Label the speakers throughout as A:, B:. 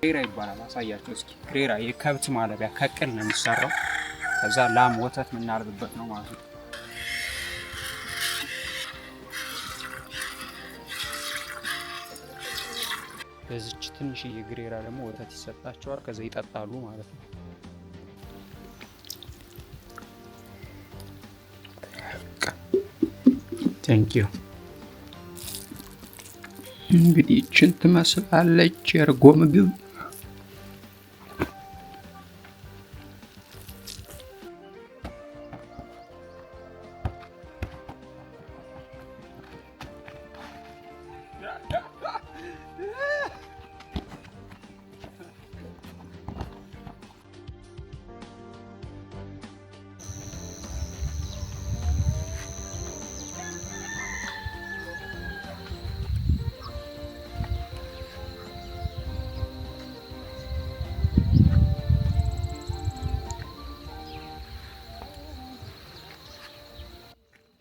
A: ግሬራ ይባላል። አሳያችሁ እስኪ። ግሬራ የከብት ማለቢያ ከቅል ነው የሚሰራው። ከዛ ላም ወተት የምናርግበት ነው ማለት ነው። በዚች ትንሽዬ ግሬራ ደግሞ ወተት ይሰጣቸዋል። ከዛ ይጠጣሉ ማለት ነው። ቴንኪዩ። እንግዲህ እችን ትመስላለች የእርጎ ምግብ።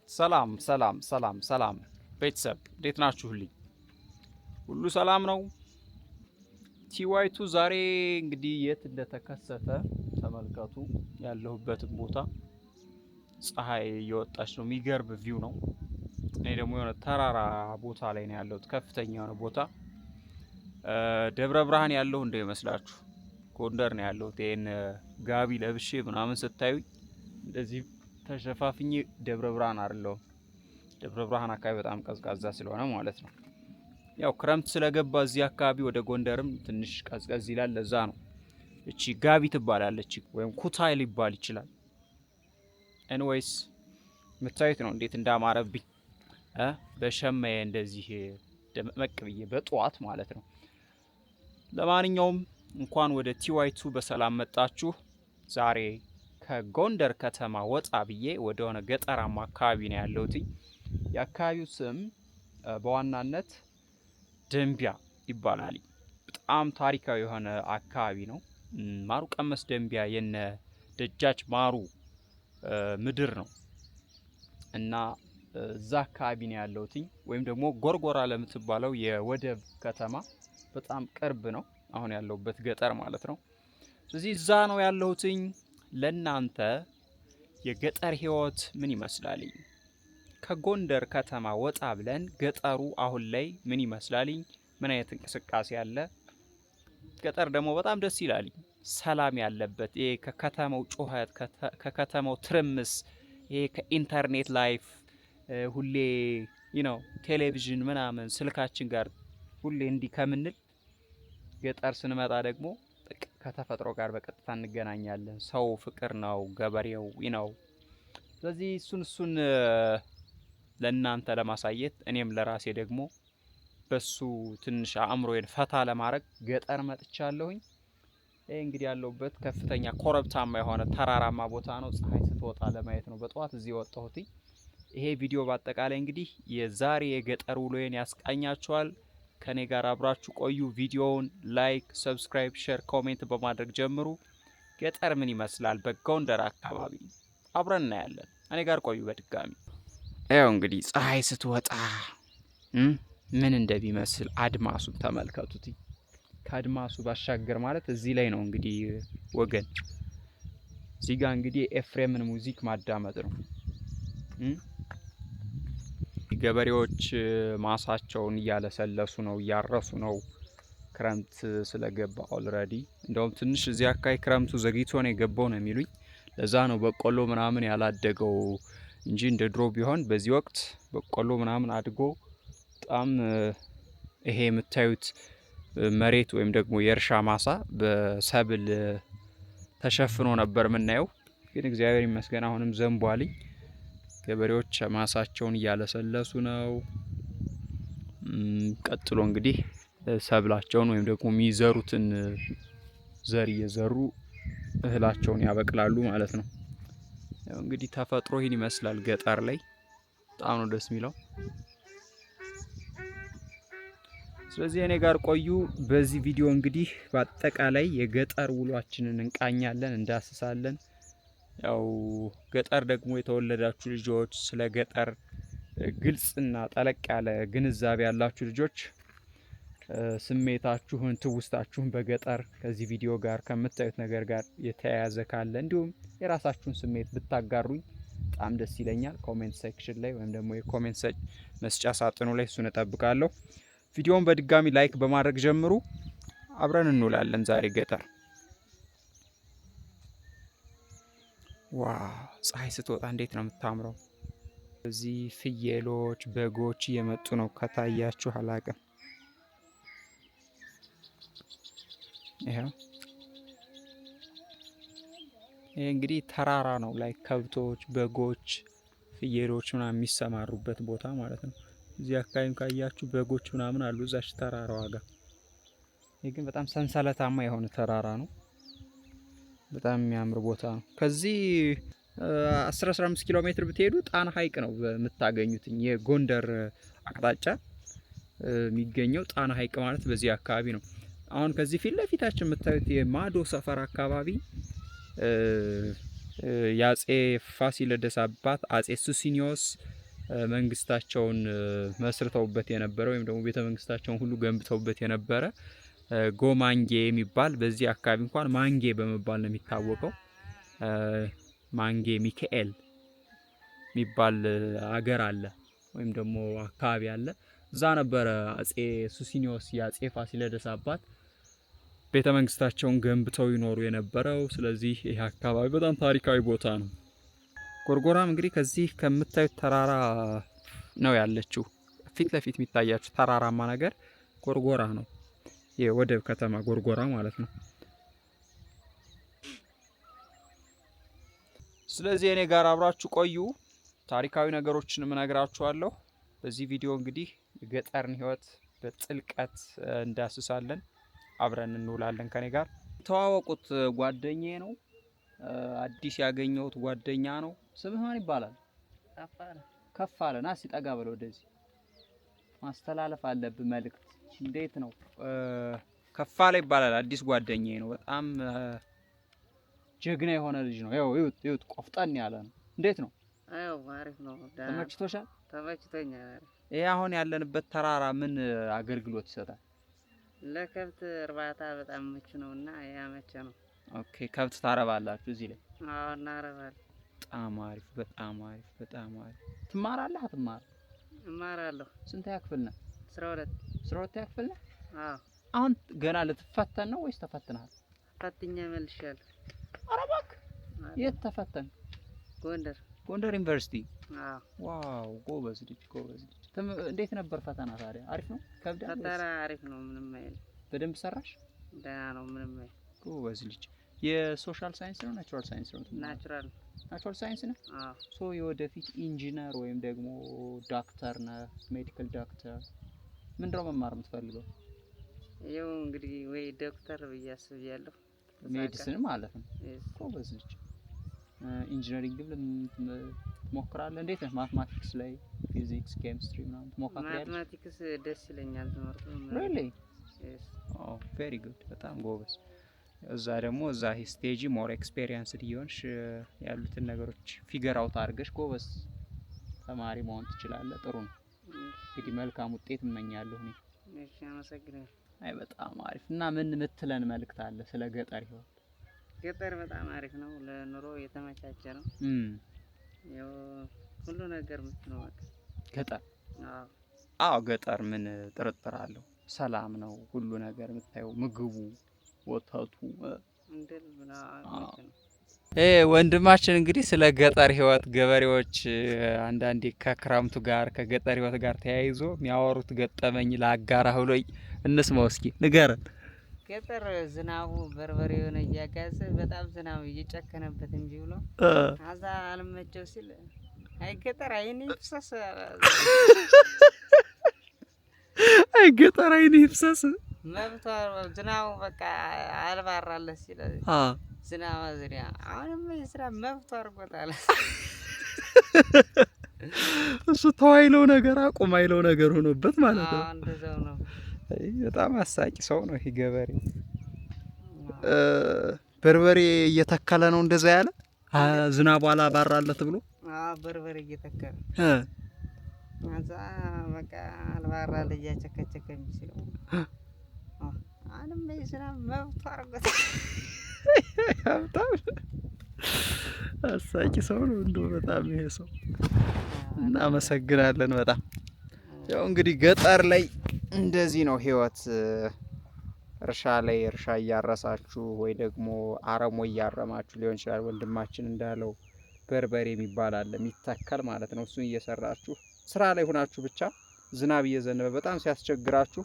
A: ሰላም ሰላም ሰላም ሰላም ቤተሰብ እንዴት ናችሁልኝ? ሁሉ ሰላም ነው? ቲዋይቱ ዛሬ እንግዲህ የት እንደተከሰተ ተመልከቱ። ያለሁበትን ቦታ ፀሐይ እየወጣች ነው። የሚገርም ቪው ነው። እኔ ደግሞ የሆነ ተራራ ቦታ ላይ ነው ያለሁት፣ ከፍተኛ የሆነ ቦታ። ደብረ ብርሃን ያለሁ እንደይመስላችሁ ጎንደር ነው ያለሁት። ይሄን ጋቢ ለብሼ ምናምን ስታዩኝ እንደዚህ ተሸፋፍኝ ደብረ ብርሃን አይደለም። ደብረ ብርሃን አካባቢ በጣም ቀዝቃዛ ስለሆነ ማለት ነው። ያው ክረምት ስለገባ እዚህ አካባቢ ወደ ጎንደርም ትንሽ ቀዝቀዝ ይላል። ለዛ ነው እቺ ጋቢ ትባላለች ወይም ኩታይ ሊባል ይችላል። ኤኒዌይስ የምታዩት ነው እንዴት እንዳማረብኝ በሸማዬ እንደዚህ ደመቅ ብዬ በጧት ማለት ነው። ለማንኛውም እንኳን ወደ ቲዋይቱ በሰላም መጣችሁ። ዛሬ ከጎንደር ከተማ ወጣ ብዬ ወደ ሆነ ገጠራማ አካባቢ ነው ያለሁት። የአካባቢው ስም በዋናነት ደንቢያ ይባላል። በጣም ታሪካዊ የሆነ አካባቢ ነው። ማሩ ቀመስ ደንቢያ የነ ደጃች ማሩ ምድር ነው እና እዛ አካባቢ ነው ያለሁት። ወይም ደግሞ ጎርጎራ ለምትባለው የወደብ ከተማ በጣም ቅርብ ነው አሁን ያለሁበት ገጠር ማለት ነው። ስለዚህ እዛ ነው ያለሁት። ለናንተ የገጠር ህይወት ምን ይመስላል? ከጎንደር ከተማ ወጣ ብለን ገጠሩ አሁን ላይ ምን ይመስላል? ምን አይነት እንቅስቃሴ አለ? ገጠር ደግሞ በጣም ደስ ይላል። ሰላም ያለበት ይሄ ከከተማው ጩኸት ከከተማው ትርምስ ይሄ ከኢንተርኔት ላይፍ ሁሌ ቴሌቪዥን ምናምን ስልካችን ጋር ሁሌ እንዲህ ከምንል ገጠር ስንመጣ ደግሞ ከተፈጥሮ ጋር በቀጥታ እንገናኛለን። ሰው ፍቅር ነው፣ ገበሬው ስለዚህ እሱን ለእናንተ ለማሳየት እኔም ለራሴ ደግሞ በሱ ትንሽ አእምሮዬን ፈታ ለማድረግ ገጠር መጥቻለሁኝ። ይሄ እንግዲህ ያለሁበት ከፍተኛ ኮረብታማ የሆነ ተራራማ ቦታ ነው። ፀሐይ ስትወጣ ለማየት ነው በጠዋት እዚህ የወጣሁት። ይሄ ቪዲዮ በአጠቃላይ እንግዲህ የዛሬ የገጠር ውሎዬን ያስቃኛችኋል። ከኔ ጋር አብራችሁ ቆዩ። ቪዲዮውን ላይክ፣ ሰብስክራይብ፣ ሼር፣ ኮሜንት በማድረግ ጀምሩ። ገጠር ምን ይመስላል በጎንደር አካባቢ አብረን እናያለን። እኔ ጋር ቆዩ። በድጋሚ ያው እንግዲህ ፀሐይ ስትወጣ ምን እንደሚመስል አድማሱን ተመልከቱት። ከአድማሱ ባሻገር ማለት እዚህ ላይ ነው እንግዲህ ወገን። እዚህ ጋር እንግዲህ ኤፍሬምን ሙዚክ ማዳመጥ ነው። ገበሬዎች ማሳቸውን እያለሰለሱ ነው፣ እያረሱ ነው። ክረምት ስለገባ ኦልሬዲ እንደውም ትንሽ እዚህ አካባቢ ክረምቱ ዘግይቶ ነው የገባው ነው የሚሉኝ። ለዛ ነው በቆሎ ምናምን ያላደገው እንጂ እንደ ድሮ ቢሆን በዚህ ወቅት በቆሎ ምናምን አድጎ በጣም ይሄ የምታዩት መሬት ወይም ደግሞ የእርሻ ማሳ በሰብል ተሸፍኖ ነበር የምናየው። ግን እግዚአብሔር ይመስገን አሁንም ዘንቧልኝ። ገበሬዎች ማሳቸውን እያለሰለሱ ነው። ቀጥሎ እንግዲህ ሰብላቸውን ወይም ደግሞ የሚዘሩትን ዘር እየዘሩ እህላቸውን ያበቅላሉ ማለት ነው። ያው እንግዲህ ተፈጥሮ ይህን ይመስላል ገጠር ላይ። በጣም ነው ደስ የሚለው። ስለዚህ እኔ ጋር ቆዩ። በዚህ ቪዲዮ እንግዲህ በአጠቃላይ የገጠር ውሏችንን እንቃኛለን፣ እንዳስሳለን። ያው ገጠር ደግሞ የተወለዳችሁ ልጆች ስለ ገጠር ግልጽና ጠለቅ ያለ ግንዛቤ ያላችሁ ልጆች ስሜታችሁን ትውስታችሁን በገጠር ከዚህ ቪዲዮ ጋር ከምታዩት ነገር ጋር የተያያዘ ካለ እንዲሁም የራሳችሁን ስሜት ብታጋሩኝ በጣም ደስ ይለኛል። ኮሜንት ሴክሽን ላይ ወይም ደግሞ የኮሜንት መስጫ ሳጥኑ ላይ እሱን እጠብቃለሁ። ቪዲዮውን በድጋሚ ላይክ በማድረግ ጀምሩ። አብረን እንውላለን ዛሬ ገጠር። ዋው ፀሐይ ስትወጣ እንዴት ነው የምታምረው! እዚህ ፍየሎች፣ በጎች እየመጡ ነው። ከታያችሁ አላቅም። ይሄ እንግዲህ ተራራ ነው ላይ ከብቶች፣ በጎች፣ ፍየሎች ምናምን የሚሰማሩበት ቦታ ማለት ነው። እዚህ አካባቢም ካያችሁ በጎች ምናምን አሉ እዛች ተራራዋ ጋር። ይሄ ግን በጣም ሰንሰለታማ የሆነ ተራራ ነው። በጣም የሚያምር ቦታ ነው። ከዚህ 10-15 ኪሎ ሜትር ብትሄዱ ጣና ሐይቅ ነው የምታገኙት። የጎንደር አቅጣጫ የሚገኘው ጣና ሐይቅ ማለት በዚህ አካባቢ ነው። አሁን ከዚህ ፊት ለፊታችን የምታዩት የማዶ ሰፈር አካባቢ የአጼ ፋሲለደስ አባት አጼ ሱሲኒዮስ መንግስታቸውን መስርተውበት የነበረ ወይም ደግሞ ቤተ መንግስታቸውን ሁሉ ገንብተውበት የነበረ ጎማንጌ የሚባል በዚህ አካባቢ እንኳን ማንጌ በመባል ነው የሚታወቀው። ማንጌ ሚካኤል የሚባል አገር አለ ወይም ደግሞ አካባቢ አለ። እዛ ነበረ አጼ ሱሲኒዮስ የአጼ ፋሲለደስ አባት ቤተ መንግስታቸውን ገንብተው ይኖሩ የነበረው። ስለዚህ ይህ አካባቢ በጣም ታሪካዊ ቦታ ነው። ጎርጎራም እንግዲህ ከዚህ ከምታዩት ተራራ ነው ያለችው። ፊት ለፊት የሚታያችሁ ተራራማ ነገር ጎርጎራ ነው። የወደብ ከተማ ጎርጎራ ማለት ነው። ስለዚህ እኔ ጋር አብራችሁ ቆዩ። ታሪካዊ ነገሮችን እነግራችኋለሁ። በዚህ ቪዲዮ እንግዲህ የገጠርን ህይወት በጥልቀት እንዳስሳለን። አብረን እንውላለን ከኔ ጋር። ተዋወቁት፣ ጓደኛዬ ነው። አዲስ ያገኘሁት ጓደኛ ነው። ስምህ ማን ይባላል? ከፋለ። ና ሲጠጋ ብለው ወደዚህ ማስተላለፍ አለብህ መልእክት። እንዴት ነው? ከፋለ ይባላል። አዲስ ጓደኛዬ ነው። በጣም ጀግና የሆነ ልጅ ነው። ያው ይሁት ቆፍጠን ያለ ነው። እንዴት ነው?
B: አዎ አሪፍ ነው።
A: ተመችቶሻል?
B: ተመችቶኛል።
A: ይሄ አሁን ያለንበት ተራራ ምን አገልግሎት ይሰጣል?
B: ለከብት እርባታ በጣም ምቹ ነውና ያመቸ ነው።
A: ኦኬ፣ ከብት ታረባላችሁ እዚህ ላይ?
B: አዎ እናረባለን።
A: በጣም አሪፍ፣ በጣም አሪፍ፣ በጣም አሪፍ። ትማራለህ? አትማር?
B: እማራለሁ።
A: ስንተኛ ክፍል ነህ?
B: 12
A: ክፍል ነህ?
B: አዎ።
A: አሁን ገና ልትፈተን ነው ወይስ ተፈትነሃል?
B: ፈትኜ መልሻለሁ።
A: ኧረ እባክህ! የት ተፈተን? ጎንደር ዩኒቨርሲቲ።
B: አዎ።
A: ዋው! ጎበዝ ልጅ፣ ጎበዝ ልጅ። እንዴት ነበር ፈተና ታዲያ? አሪፍ ነው? ከብዳል?
B: ፈተና አሪፍ ነው፣ ምንም አይልም።
A: በደንብ ሰራሽ?
B: ደህና ነው፣ ምንም አይልም።
A: ጎበዝ ልጅ። የሶሻል ሳይንስ ነው ናቹራል ሳይንስ ነው? ናቹራል ሳይንስ ነው።
B: አዎ።
A: ሶ የወደፊት ኢንጂነር ወይም ደግሞ ዶክተር ነህ? ሜዲካል ዶክተር ምንድነው መማር የምትፈልገው?
B: ይኸው እንግዲህ ወይ ዶክተር ብዬ አስቤያለሁ።
A: ሜዲሲን ማለት ነው። ጎበዝ ልጅ። ኢንጂነሪንግ ትሞክራለህ? እንዴት ነህ ማትማቲክስ ላይ? ፊዚክስ፣ ኬሚስትሪ ምናምን ትሞክራለህ?
B: ማትማቲክስ ደስ ይለኛል ትምህርቱ።
A: ሪሊ? ኦ ቬሪ ጉድ። በጣም ጎበዝ። እዛ ደግሞ እዛ ስቴጂ ሞር ኤክስፔሪየንስ ሊሆንሽ ያሉትን ነገሮች ፊገር አውት አድርገሽ ጎበዝ ተማሪ መሆን ትችላለህ። ጥሩ ነው። እንግዲህ መልካም ውጤት እመኛለሁ እኔ።
B: እሺ፣ አመሰግናለሁ።
A: አይ በጣም አሪፍ። እና ምን ምትለን መልእክት አለ ስለ ገጠር ህይወት?
B: ገጠር በጣም አሪፍ ነው። ለኑሮ የተመቻቸ ነው። ያው ሁሉ ነገር ምት ነው
A: ገጠር።
B: አዎ
A: አዎ፣ ገጠር ምን ጥርጥር አለው? ሰላም ነው ሁሉ ነገር የምታየው፣ ምግቡ፣ ወተቱ
B: እንደል ብላ ነው።
A: ወንድማችን እንግዲህ ስለ ገጠር ህይወት ገበሬዎች አንዳንዴ ከክረምቱ ጋር ከገጠር ህይወት ጋር ተያይዞ የሚያወሩት ገጠመኝ ላጋራ ብሎኝ እንስማው እስኪ ንገረን።
B: ገጠር ዝናቡ በርበሬውን እያጋዘ በጣም ዝናቡ እየጨከነበት እንጂ ብሎ አዛ አልመቸው ሲል አይ ገጠር አይኔ ይፍሰስ፣
A: አይ ገጠር አይኔ ይፍሰስ
B: መብቷ ዝናቡ በቃ አልባራለህ ሲል ዝናብ ዝሪያ አሁንም የስራ መብቷ አድርጎታል።
A: እሱ ተዋይለው ነገር አቁማይለው ነገር ሆኖበት ማለት ነው።
B: እንደዛው ነው።
A: በጣም አሳቂ ሰው ነው ይሄ ገበሬ። በርበሬ እየተከለ ነው እንደዛ ያለ ዝናቡ አላባራለት ብሎ።
B: በርበሬ እየተከለ አዛ በቃ አልባራ ልጅ ያቸከቸከኝ ሲለው አንም በዝናብ መብት አርጎት
A: በጣም አሳቂ ሰው ነው እንደው በጣም ይሄ ሰው። እናመሰግናለን በጣም። ያው እንግዲህ ገጠር ላይ እንደዚህ ነው ህይወት። እርሻ ላይ እርሻ እያረሳችሁ ወይ ደግሞ አረሞ እያረማችሁ ሊሆን ይችላል። ወንድማችን እንዳለው በርበሬ የሚባል አለ የሚተከል ማለት ነው። እሱን እየሰራችሁ ስራ ላይ ሆናችሁ ብቻ ዝናብ እየዘነበ በጣም ሲያስቸግራችሁ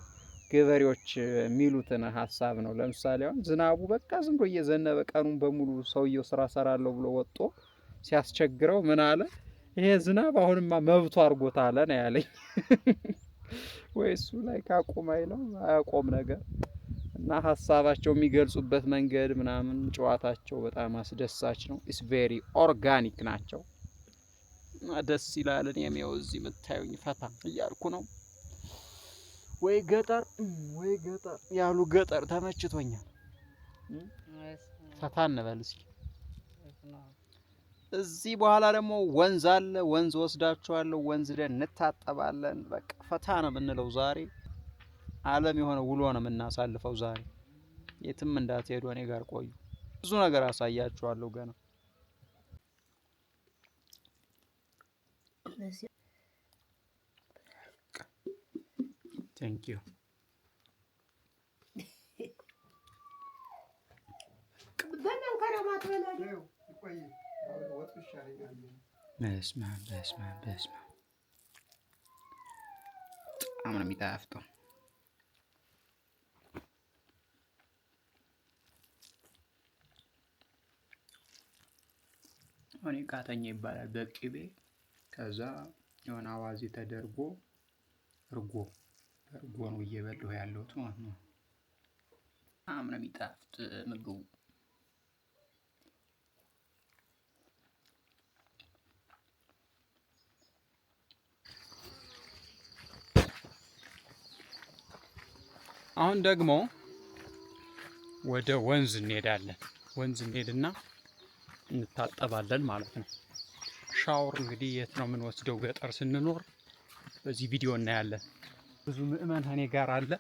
A: ገበሬዎች የሚሉትን ሀሳብ ነው። ለምሳሌ አሁን ዝናቡ በቃ ዝም ብሎ እየዘነበ ቀኑን በሙሉ ሰውየው ስራ ሰራለሁ ብሎ ወጥቶ ሲያስቸግረው ምን አለ? ይሄ ዝናብ አሁንማ መብቱ አድርጎታል ነው ያለኝ። ወይ እሱ ላይ ካቆም አይለው አያቆም ነገር እና ሀሳባቸው የሚገልጹበት መንገድ ምናምን ጨዋታቸው በጣም አስደሳች ነው። ኢስ ቬሪ ኦርጋኒክ ናቸው እና ደስ ይላል። እኔም ያው እዚህ የምታዩኝ ፈታ እያልኩ ነው። ወይ ገጠር ያሉ ገጠር ተመችቶኛል። ፈታ እንበል እስኪ። እዚህ በኋላ ደግሞ ወንዝ አለ። ወንዝ ወስዳችኋለሁ። ወንዝ ላይ እንታጠባለን። በቃ ፈታ ነው የምንለው ዛሬ። ዓለም የሆነ ውሎ ነው የምናሳልፈው ዛሬ። የትም እንዳትሄዱ እኔ ጋር ቆዩ። ብዙ ነገር አሳያችኋለሁ ገና። ቴንክ ዩ። በስመ አብ በስመ አብ በስመ አብ በጣም ነው የሚጣፍጠው። እኔ ቃተኛ ይባላል በቅቤ ከዛ የሆነ አዋዜ ተደርጎ እርጎ ነው እየበላሁ ያለሁት ማለት ነው። በጣም ነው የሚጣፍጥ ምግቡ። አሁን ደግሞ ወደ ወንዝ እንሄዳለን። ወንዝ እንሄድና እንታጠባለን ማለት ነው። ሻወር እንግዲህ የት ነው የምንወስደው? ገጠር ስንኖር በዚህ ቪዲዮ እናያለን። ብዙ ምእመን ከኔ ጋር አለ።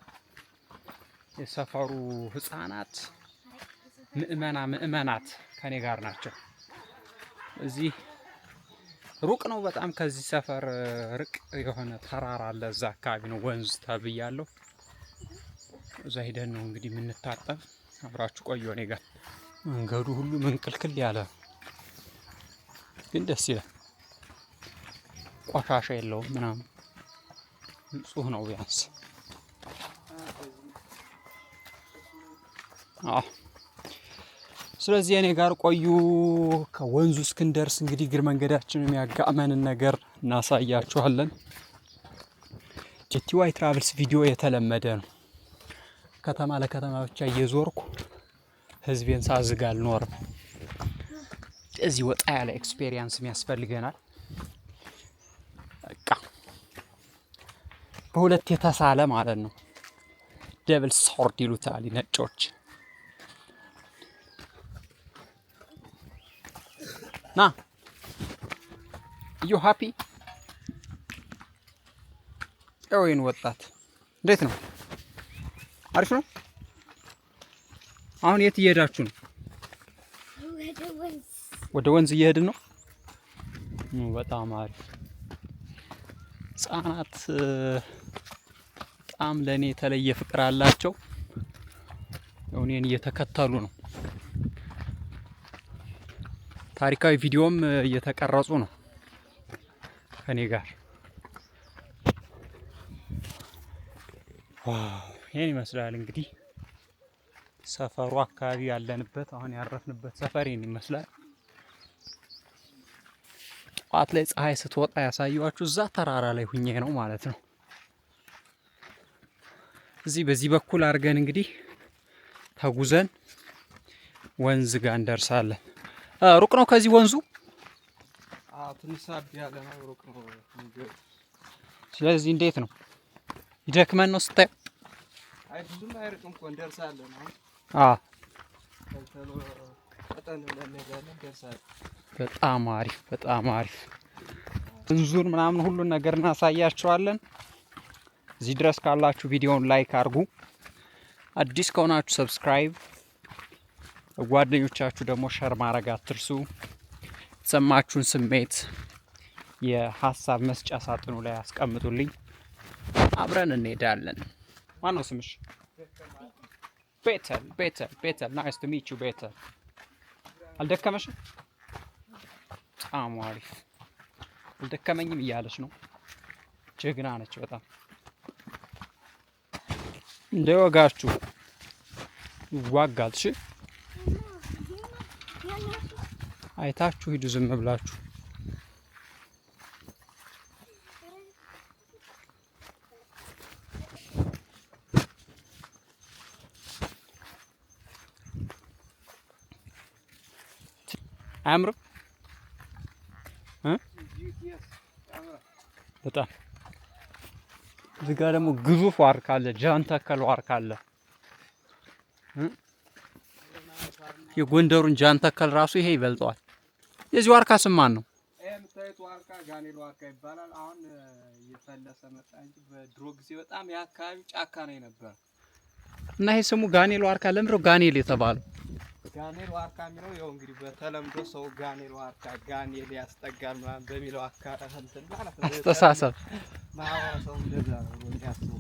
A: የሰፈሩ ህፃናት ምእመናት ከኔ ጋር ናቸው። እዚህ ሩቅ ነው በጣም ከዚህ ሰፈር ርቅ የሆነ ተራራ አለ። እዛ አካባቢ ነው ወንዝ ተብያለሁ። እዛ ሄደን ነው እንግዲህ የምንታጠብ። አብራችሁ ቆዩ እኔ ጋር። መንገዱ ሁሉ መንቅልቅል ያለ ግን ደስ ይላል። ቆሻሻ የለውም ምናምን ንጹህ ነው ቢያንስ። ስለዚህ እኔ ጋር ቆዩ። ከወንዙ እስክንደርስ እንግዲህ እግር መንገዳችንን የሚያጋመንን ነገር እናሳያችኋለን። ጄቲዋይ ትራቭልስ ቪዲዮ የተለመደ ነው። ከተማ ለከተማ ብቻ እየዞርኩ ህዝቤን ሳዝግ አልኖርም። እዚህ ወጣ ያለ ኤክስፔሪየንስ ያስፈልገናል። በቃ በሁለት የተሳለ ማለት ነው። ደብል ሶርድ ይሉታል ነጮች። ና ዩ ሃፒ ኤወይን ወጣት እንዴት ነው? አሪፍ ነው። አሁን የት እየሄዳችሁ ነው? ወደ ወንዝ እየሄድን ነው። በጣም አሪፍ። ህጻናት በጣም ለኔ የተለየ ፍቅር አላቸው። እኔን እየተከተሉ ነው። ታሪካዊ ቪዲዮም እየተቀረጹ ነው ከኔ ጋር። ይሄን ይመስላል እንግዲህ ሰፈሩ አካባቢ ያለንበት አሁን ያረፍንበት ሰፈር ይሄን ይመስላል። ጠዋት ላይ ፀሐይ ስትወጣ ያሳየኋችሁ እዛ ተራራ ላይ ሁኜ ነው ማለት ነው። እዚህ በዚህ በኩል አድርገን እንግዲህ ተጉዘን ወንዝ ጋር እንደርሳለን። ሩቅ ነው ከዚህ ወንዙ?
C: ትንሽ ሳብ ያለ ነው፣ ሩቅ ነው።
A: ስለዚህ እንዴት ነው ይደክመን ነው ስታዩ?
C: አይ ብዙም አይርቅም እኮ እንደርሳለን።
A: በጣም አሪፍ በጣም አሪፍ። እንዙር ምናምን ሁሉን ነገር እናሳያችኋለን። እዚህ ድረስ ካላችሁ ቪዲዮውን ላይክ አድርጉ። አዲስ ከሆናችሁ ሰብስክራይብ፣ ጓደኞቻችሁ ደግሞ ሸር ማድረግ አትርሱ። የተሰማችሁን ስሜት የሀሳብ መስጫ ሳጥኑ ላይ አስቀምጡልኝ። አብረን እንሄዳለን። ማነው ስምሽ? ቤተል። ቤተል ናይስ ቱ ሚት ዩ ቤተል። አልደከመሽም? በጣም አሪፍ። አልደከመኝም እያለች ነው። ጀግና ነች በጣም። እንደወጋችሁ ይዋጋል። እሺ አይታችሁ ሂዱ ዝም ብላችሁ። አያምርም? በጣም እዚህ ጋር ደግሞ ግዙፍ ዋርካ አለ። ጃን ተከል ዋርካ አለ። የጎንደሩን ጃን ተከል ራሱ ይሄ ይበልጠዋል። የዚህ ዋርካ ስም ማን ነው?
C: የምታዩት ዋርካ ጋኔል ዋርካ ይባላል። አሁን እየፈለሰ መጣ እንጂ በድሮ ጊዜ በጣም የአካባቢ ጫካ ነው የነበረ
A: እና ይሄ ስሙ ጋኔል ዋርካ። ለምንድን ነው ጋኔል የተባለው?
C: ጋኔል ዋርካ የሚለው ያው እንግዲህ በተለምዶ ሰው ጋኔል ዋርካ ጋኔል ያስጠጋል ምናምን በሚለው አካባቢ እንትን ማለት ነው
A: አስተሳሰብ
C: ማህበረሰቡ እንደዛ ነው የሚያስበው።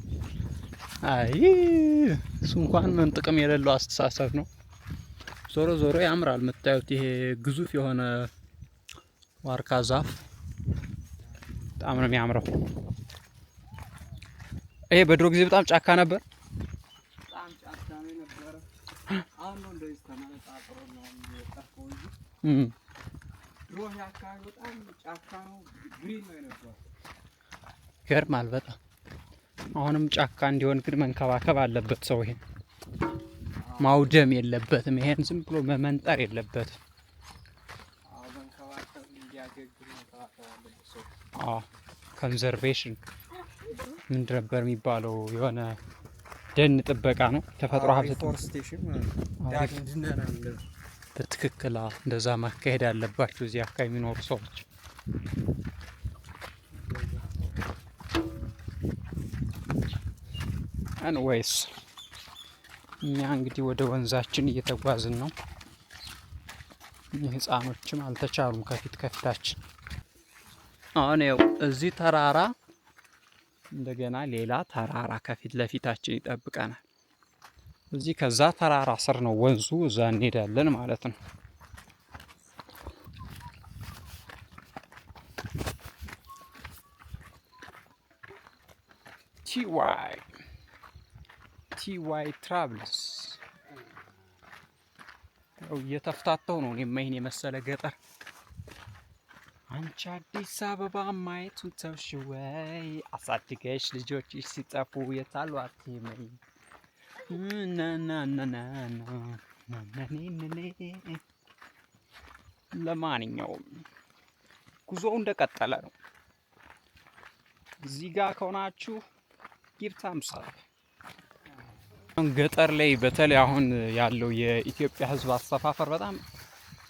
A: አይ እሱ እንኳን ምን ጥቅም የሌለው አስተሳሰብ ነው። ዞሮ ዞሮ ያምራል። የምታዩት ይሄ ግዙፍ የሆነ ዋርካ ዛፍ በጣም ነው የሚያምረው። ይሄ በድሮ ጊዜ በጣም ጫካ ነበር።
C: በጣም ጫካ ነው የነበረ። አሁን ነው እንደዚህ ተመነጣጥሮ ነው የጠፋው እንጂ ድሮ አካባቢ በጣም ጫካ ነው፣ ግሪን ነው የነበረ።
A: ይገርማል በጣም። አሁንም ጫካ እንዲሆን ግን መንከባከብ አለበት ሰው። ይሄን ማውደም የለበትም። ይሄን ዝም ብሎ መመንጠር የለበትም።
C: መንከባከብ እንዲያገግም መንከባከብ አለበት ሰው።
A: ኮንዘርቬሽን ምንድን ነበር የሚባለው? የሆነ ደን ጥበቃ ነው፣ ተፈጥሮ ሀብት
C: ፎረስቴሽን ማለት ነው። ዳግም ድነና
A: በትክክል እንደዛ ማካሄድ አለባቸው እዚህ አካባቢ የሚኖሩ ሰዎች። አንወይስ እኛ እንግዲህ ወደ ወንዛችን እየተጓዝን ነው። ህፃኖችም አልተቻሉም ከፊታችን። አሁን ያው እዚህ ተራራ እንደገና ሌላ ተራራ ከፊት ለፊታችን ይጠብቀናል። እዚህ ከዛ ተራራ ስር ነው ወንዙ፣ እዛ እንሄዳለን ማለት ነው። ቲዋይ ትራቭልስ እየተፍታተው ነው። እኔማ ይሄን የመሰለ ገጠር አንቺ አዲስ አበባ ማየቱን ተውሽ ወይ? አሳድገሽ ልጆችሽ ሲጠፉ የታሉ አትመኝ። ለማንኛውም ጉዞው እንደቀጠለ ነው። እዚህ ጋር ከሆናችሁ ጊፍታምሳ ገጠር ላይ በተለይ አሁን ያለው የኢትዮጵያ ሕዝብ አሰፋፈር በጣም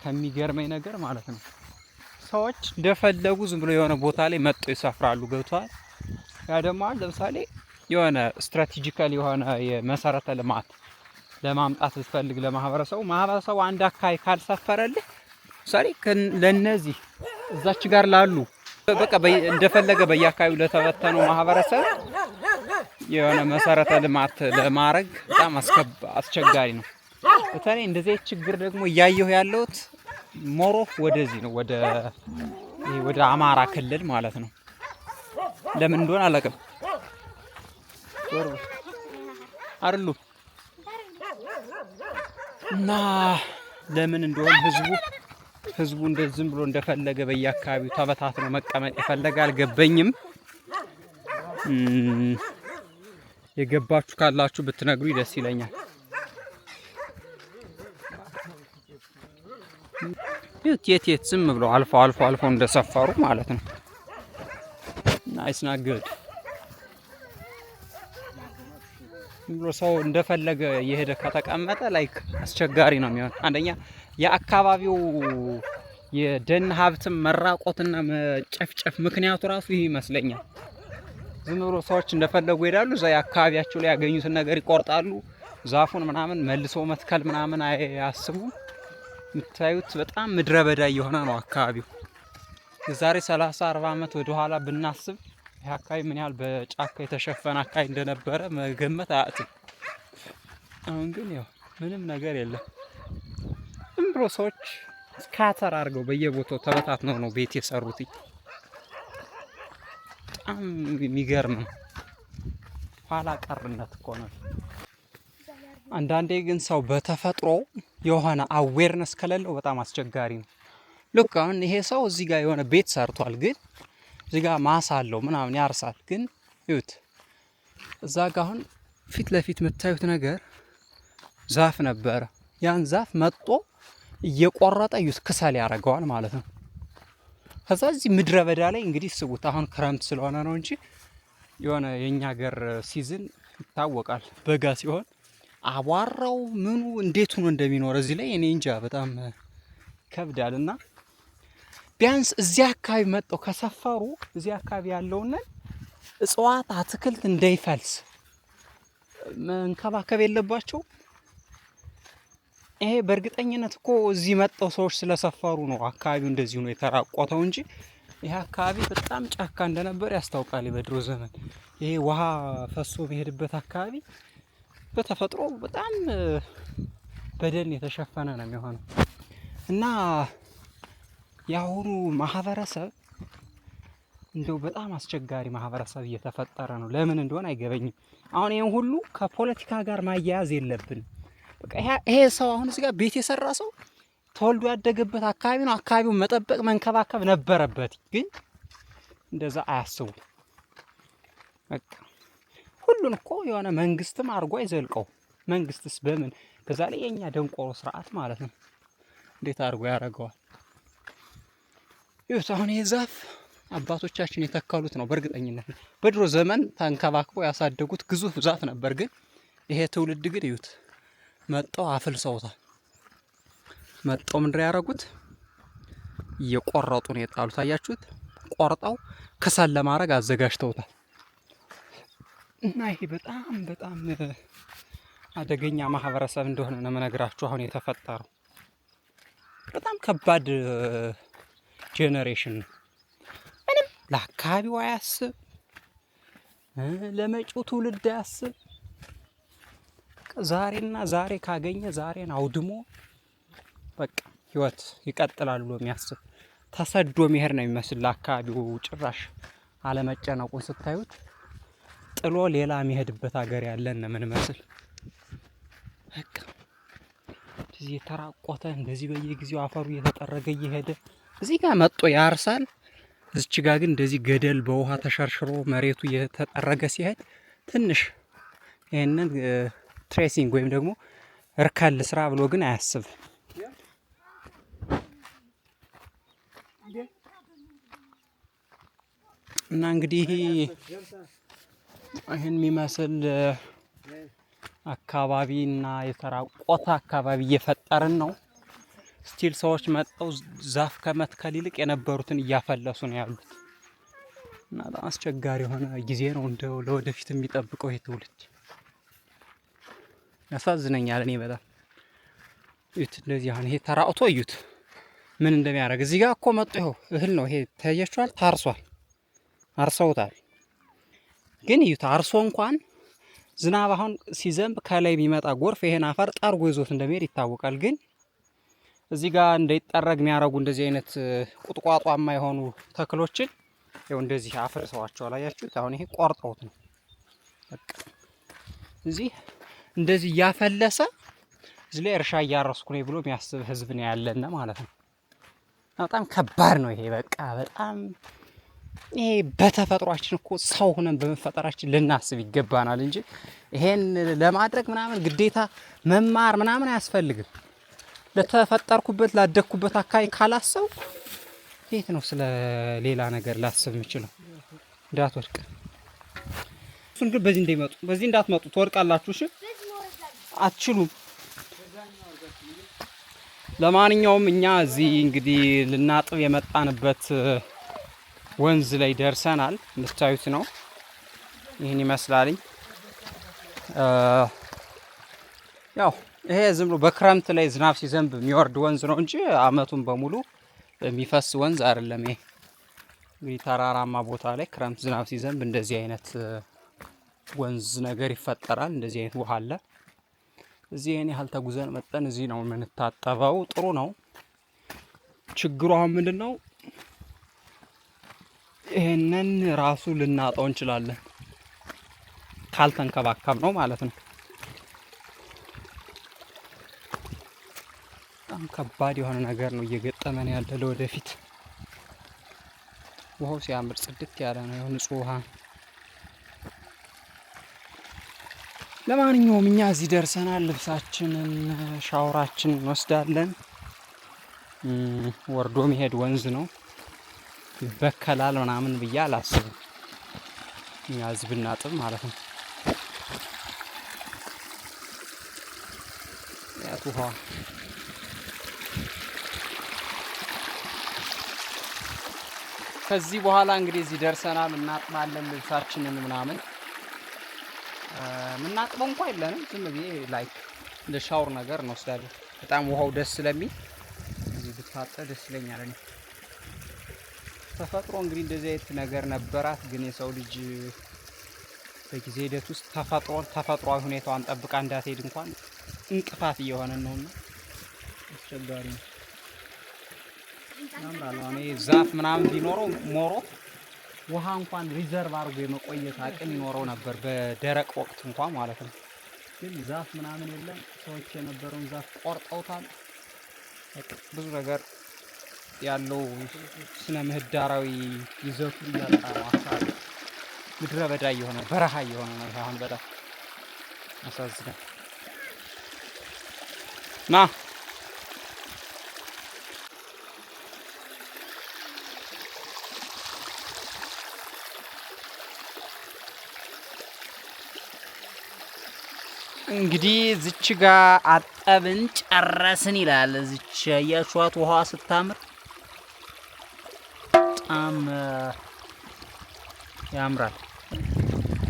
A: ከሚገርመኝ ነገር ማለት ነው፣ ሰዎች እንደፈለጉ ዝም ብሎ የሆነ ቦታ ላይ መጥተው ይሰፍራሉ። ገብቷል? ያ ደግሞ ለምሳሌ የሆነ ስትራቴጂካል የሆነ የመሰረተ ልማት ለማምጣት ብትፈልግ ማህበረሰቡ አንድ አካባቢ ካልሰፈረልህ ምሳሌ ለነዚህ እዛች ጋር ላሉ በቃ እንደፈለገ በየአካባቢው ለተበተነው ማህበረሰብ የሆነ መሰረተ ልማት ለማድረግ በጣም አስቸጋሪ ነው። በተለይ እንደዚህ ችግር ደግሞ እያየሁ ያለሁት ሞሮፍ ወደዚህ ነው፣ ወደ አማራ ክልል ማለት ነው። ለምን እንደሆነ አላውቅም አይደሉ እና ለምን እንደሆነ ህዝቡ እንደዝም ብሎ እንደፈለገ በየአካባቢው ተበታትኖ መቀመጥ የፈለገ አልገባኝም። የገባችሁ ካላችሁ ብትነግሩኝ ደስ ይለኛል። የት ዝም ብሎ አልፎ እንደሰፈሩ ማለት ነው። ናይስ ና ግድ ብሎ ሰው እንደፈለገ የሄደ ከተቀመጠ ላይክ አስቸጋሪ ነው የሚሆን። አንደኛ የአካባቢው የደን ሀብትም መራቆትና መጨፍጨፍ ምክንያቱ ራሱ ይህ ይመስለኛል። ዝም ብሎ ሰዎች እንደፈለጉ ይሄዳሉ። እዛ አካባቢያቸው ላይ ያገኙትን ነገር ይቆርጣሉ። ዛፉን ምናምን መልሶ መትከል ምናምን አያስቡም። የምታዩት በጣም ምድረ በዳ እየሆነ ነው አካባቢው። የዛሬ 30-40 ዓመት ወደ ኋላ ብናስብ ይህ አካባቢ ምን ያህል በጫካ የተሸፈነ አካባቢ እንደነበረ መገመት አያትም። አሁን ግን ያው ምንም ነገር የለም። ዝም ብሎ ሰዎች ስካተር አድርገው በየቦታው ተበታትነው ነው ቤት የሰሩት። በጣም የሚገርም ነው። ኋላ ቀርነት እኮ ነው። አንዳንዴ ግን ሰው በተፈጥሮ የሆነ አዌርነስ ከሌለው በጣም አስቸጋሪ ነው። ልክ አሁን ይሄ ሰው እዚህ ጋር የሆነ ቤት ሰርቷል፣ ግን እዚህ ጋር ማሳ አለው ምናምን ያርሳል። ግን ይዩት እዛ ጋር አሁን ፊት ለፊት የምታዩት ነገር ዛፍ ነበረ። ያን ዛፍ መጥቶ እየቆረጠ ይዩት ክሰል ያደርገዋል ማለት ነው። ከዛ እዚህ ምድረ በዳ ላይ እንግዲህ ስቡት። አሁን ክረምት ስለሆነ ነው እንጂ የሆነ የኛ ሀገር ሲዝን ይታወቃል። በጋ ሲሆን አቧራው ምኑ እንዴት ሆኖ እንደሚኖር እዚህ ላይ እኔ እንጃ በጣም ከብዳል። እና ቢያንስ እዚህ አካባቢ መጥተው ከሰፈሩ እዚህ አካባቢ ያለውን እጽዋት አትክልት እንዳይፈልስ መንከባከብ የለባቸው? ይሄ በእርግጠኝነት እኮ እዚህ መጥተው ሰዎች ስለሰፈሩ ነው አካባቢው እንደዚህ ነው የተራቆተው እንጂ ይሄ አካባቢ በጣም ጫካ እንደነበር ያስታውቃል። በድሮ ዘመን ይሄ ውሃ ፈሶ የሚሄድበት አካባቢ በተፈጥሮ በጣም በደን የተሸፈነ ነው የሚሆነው። እና የአሁኑ ማህበረሰብ እንደው በጣም አስቸጋሪ ማህበረሰብ እየተፈጠረ ነው። ለምን እንደሆነ አይገበኝም። አሁን ይሄን ሁሉ ከፖለቲካ ጋር ማያያዝ የለብንም። በቃ ይሄ ሰው አሁን እዚህ ጋር ቤት የሰራ ሰው ተወልዶ ያደገበት አካባቢ ነው። አካባቢውን መጠበቅ መንከባከብ ነበረበት፣ ግን እንደዛ አያስቡ። በቃ ሁሉን እኮ የሆነ መንግስትም አድርጎ አይዘልቀው። መንግስትስ በምን በዛ ላይ የኛ ደንቆሮ ስርዓት ማለት ነው እንዴት አድርጎ ያደርገዋል? ይኸው አሁን ይሄ ዛፍ አባቶቻችን የተከሉት ነው በእርግጠኝነት በድሮ ዘመን ተንከባክበው ያሳደጉት ግዙፍ ዛፍ ነበር። ግን ይሄ ትውልድ ግን ይዩት መጣው አፍልሰውታል። መጣው ምንድነው ያደረጉት? እየቆረጡ ነው የጣሉት። አያችሁት? ቆርጠው ከሰል ለማድረግ አዘጋጅተውታል። እና ይሄ በጣም በጣም አደገኛ ማህበረሰብ እንደሆነ ነው የምነግራችሁ። አሁን የተፈጠረው በጣም ከባድ ጄኔሬሽን ነው። ምንም ለአካባቢው አያስብ፣ ለመጪው ትውልድ አያስብ። ዛሬና ዛሬ ካገኘ ዛሬን አውድሞ በቃ ህይወት ይቀጥላል ብሎ የሚያስብ ተሰዶ መሄድ ነው የሚመስል። ለአካባቢው ጭራሽ አለመጨነቁን ስታዩት ጥሎ ሌላ የሚሄድበት ሀገር ያለን ነው የምንመስል። በቃ እዚህ የተራቆተ እንደዚህ በየጊዜው አፈሩ እየተጠረገ እየሄደ እዚህ ጋር መጥቶ ያርሳል። እዚች ጋር ግን እንደዚህ ገደል በውሃ ተሸርሽሮ መሬቱ እየተጠረገ ሲሄድ ትንሽ ይሄንን ትሬሲንግ ወይም ደግሞ እርከል ስራ ብሎ ግን አያስብ። እና እንግዲህ ይህን የሚመስል አካባቢና የተራቆተ አካባቢ እየፈጠርን ነው። ስቲል ሰዎች መጥተው ዛፍ ከመትከል ይልቅ የነበሩትን እያፈለሱ ነው ያሉት። እና በጣም አስቸጋሪ የሆነ ጊዜ ነው እንደው ለወደፊት የሚጠብቀው ይሄ ትውልድ። ያሳዝነኛል። እኔ በጣም እዩት፣ እንደዚህ አሁን ይሄ ተራውቶ እዩት ምን እንደሚያደርግ። እዚህ ጋር እኮ መጥቶ ይኸው እህል ነው ይሄ ታያችኋል፣ ታርሷል፣ አርሰውታል። ግን እዩት አርሶ እንኳን ዝናብ አሁን ሲዘንብ ከላይ የሚመጣ ጎርፍ ይሄን አፈር ጠርጎ ይዞት እንደሚሄድ ይታወቃል። ግን እዚህ ጋር እንዳይጠረግ የሚያደርጉ እንደዚህ አይነት ቁጥቋጧማ የሆኑ ተክሎችን ይኸው እንደዚህ አፍርሰዋቸዋል። አያችሁት? አሁን ይሄ ቆርጠውት ነው በቃ እዚህ እንደዚህ እያፈለሰ እዚህ ላይ እርሻ እያረስኩ ነው ብሎ የሚያስብ ህዝብ ነው ያለና ማለት ነው። በጣም ከባድ ነው ይሄ። በቃ በጣም ይሄ በተፈጥሯችን እኮ ሰው ሆነን በመፈጠራችን ልናስብ ይገባናል እንጂ ይሄን ለማድረግ ምናምን ግዴታ መማር ምናምን አያስፈልግም። ለተፈጠርኩበት ላደግኩበት አካባቢ ካላሰው የት ነው ስለ ሌላ ነገር ላስብ የምችለው? እንዳትወድቅ እሱን ግን በዚህ እንዳይመጡ፣ በዚህ እንዳትመጡ ትወድቃላችሁ። እሺ አትችሉም። ለማንኛውም እኛ እዚህ እንግዲህ ልናጥብ የመጣንበት ወንዝ ላይ ደርሰናል። እንድታዩት ነው። ይህን ይመስላልኝ። ያው ይሄ ዝም ብሎ በክረምት ላይ ዝናብ ሲዘንብ የሚወርድ ወንዝ ነው እንጂ አመቱን በሙሉ የሚፈስ ወንዝ አይደለም። ይሄ እንግዲህ ተራራማ ቦታ ላይ ክረምት ዝናብ ሲዘንብ እንደዚህ አይነት ወንዝ ነገር ይፈጠራል። እንደዚህ አይነት ውሃ አለ። እዚህ ይሄን ያህል ተጉዘን መጠን እዚህ ነው የምንታጠበው። ጥሩ ነው። ችግሩ አሁን ምንድነው? ይሄንን ራሱ ልናጣው እንችላለን ካልተንከባከብ ነው ማለት ነው። በጣም ከባድ የሆነ ነገር ነው እየገጠመን ያለ ለወደፊት። ውሃው ሲያምር ጽድት ያለ ነው፣ ንጹህ ውሃ። ለማንኛውም እኛ እዚህ ደርሰናል። ልብሳችንን ሻወራችንን እንወስዳለን። ወርዶ መሄድ ወንዝ ነው፣ ይበከላል ምናምን ብዬ አላስብም። እኛ እዚህ ብናጥብ ማለት ነው። ያቱ ውሃ ከዚህ በኋላ እንግዲህ እዚህ ደርሰናል። እናጥባለን ልብሳችንን ምናምን። የምናጥበው እንኳን የለንም። ዝም ብዬ ላይክ እንደ ሻወር ነገር እንወስዳለን። በጣም ውሃው ደስ ስለሚል እዚህ ብታጠብ ደስ ይለኛል እኔ። ተፈጥሮ እንግዲህ እንደዚህ አይነት ነገር ነበራት፣ ግን የሰው ልጅ በጊዜ ሂደት ውስጥ ተፈጥሯዊ ሁኔታዋን ጠብቃ እንዳትሄድ እንኳን እንቅፋት እየሆነ ነውና አስቸጋሪ ነው። ያምራል። አሁን ዛፍ ምናምን ቢኖረው ሞሮ ውሃ እንኳን ሪዘርቭ አድርጎ የመቆየት አቅም ይኖረው ነበር፣ በደረቅ ወቅት እንኳን ማለት ነው። ግን ዛፍ ምናምን የለም። ሰዎች የነበረውን ዛፍ ቆርጠውታል። ብዙ ነገር ያለው ስነ ምህዳራዊ ይዘቱ እያጣ ነው። አካባቢ ምድረ በዳ እየሆነ በረሃ እየሆነ ነው። አሁን በጣም ያሳዝናል። ና እንግዲህ ዝች ጋር አጠብን ጨረስን ይላል። ዝች ያያችኋት ውሃ ስታምር በጣም ያምራል።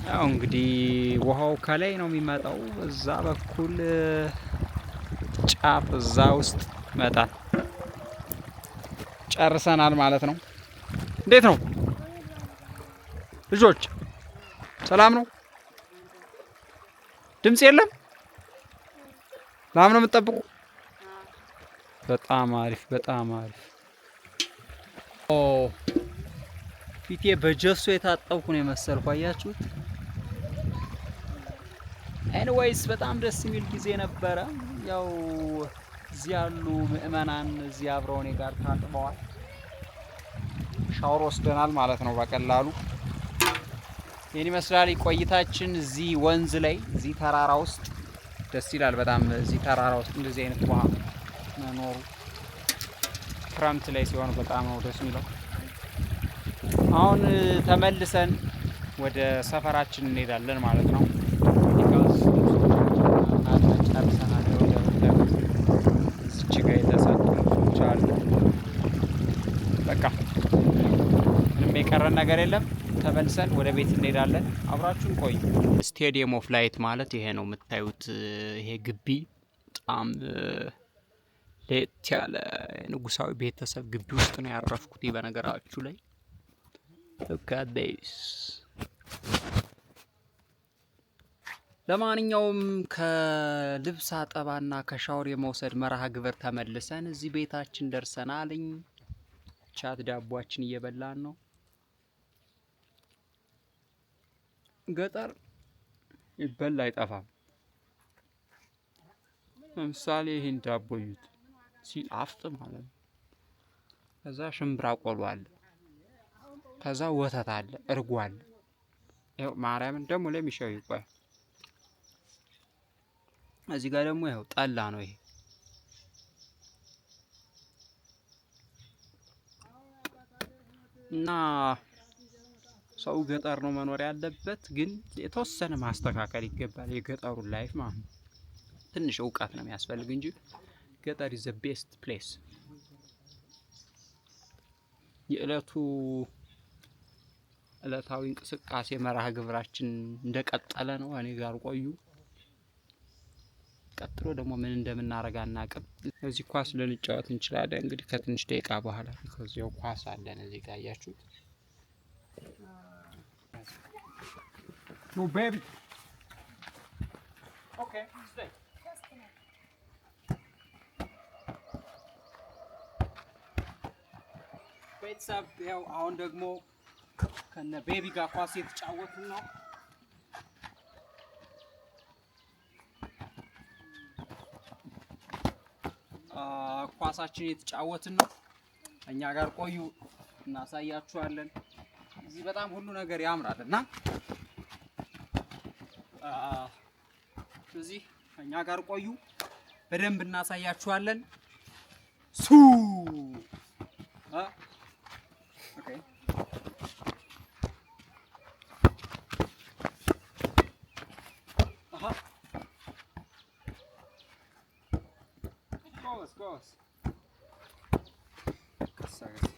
A: ያው እንግዲህ ውሃው ከላይ ነው የሚመጣው፣ እዛ በኩል ጫፍ እዛ ውስጥ ይመጣል። ጨርሰናል ማለት ነው። እንዴት ነው ልጆች? ሰላም ነው? ድምጽ የለም? ላም ነው የምትጠብቁ? በጣም አሪፍ፣ በጣም አሪፍ። ኦ ፊቴ በጀሶ የታጠብኩ ነው የመሰልኩ። አያችሁት? ኤኒዌይስ በጣም ደስ የሚል ጊዜ ነበረ። ያው እዚህ ያሉ ምእመናን እዚህ አብረው እኔ ጋር ታጥበዋል። ሻወር ወስደናል ማለት ነው በቀላሉ። ይህን ይመስላል ቆይታችን እዚህ ወንዝ ላይ፣ እዚህ ተራራ ውስጥ። ደስ ይላል በጣም እዚህ ተራራ ውስጥ እንደዚህ አይነት ውሃ መኖሩ። ክረምት ላይ ሲሆን በጣም ነው ደስ የሚለው። አሁን ተመልሰን ወደ ሰፈራችን እንሄዳለን ማለት ነው። ጨርሰናል። እዚች ጋ የተሰጡ ልብሶች አሉ። በቃ ምንም የቀረን ነገር የለም። ተመልሰን ወደ ቤት እንሄዳለን። አብራችሁን ቆዩ። ስቴዲየም ኦፍ ላይት ማለት ይሄ ነው የምታዩት። ይሄ ግቢ በጣም ለየት ያለ ንጉሳዊ ቤተሰብ ግቢ ውስጥ ነው ያረፍኩት። በነገራችሁ ላይ ኦኬስ። ለማንኛውም ከልብስ አጠባና ከሻወር የመውሰድ መርሃ ግብር ተመልሰን እዚህ ቤታችን ደርሰናልኝ። ቻት ዳቧችን እየበላን ነው። ገጠር ይበላ አይጠፋም። ለምሳሌ ይሄን ዳቦ እዩት ሲጣፍጥ ማለት ነው። ከዛ ሽምብራ ቆሎ አለ፣ ከዛ ወተት አለ፣ እርጎ አለ። ይኸው ማርያምን ደግሞ ለሚሻው ይቆይ። እዚህ ጋር ደግሞ ይኸው ጠላ ነው። ይሄ እና ሰው ገጠር ነው መኖር ያለበት፣ ግን የተወሰነ ማስተካከል ይገባል። የገጠሩን ላይፍ ማለት ነው። ትንሽ እውቀት ነው የሚያስፈልግ እንጂ ገጠር is the best place። የዕለቱ ዕለታዊ እንቅስቃሴ መርሃ ግብራችን እንደቀጠለ ነው። እኔ ጋር ቆዩ። ቀጥሎ ደግሞ ምን እንደምናረጋ አናውቅም። እዚህ ኳስ ልንጫወት እንችላለን እንግዲህ ከትንሽ ደቂቃ በኋላ ከዚያው ኳስ አለን እዚህ ጋር ያያችሁት። No baby. Okay, stay. ቤተሰብ ያው አሁን ደግሞ ከነ ቤቢ ጋር ኳስ የተጫወቱ ነው። ኳሳችን የተጫወትን ነው። እኛ ጋር ቆዩ እናሳያችኋለን። እዚህ በጣም ሁሉ ነገር ያምራል እና እዚህ እኛ ጋር ቆዩ በደንብ እናሳያችኋለን። ሱ ኦኬ አሃ ጎስ ከሳገስ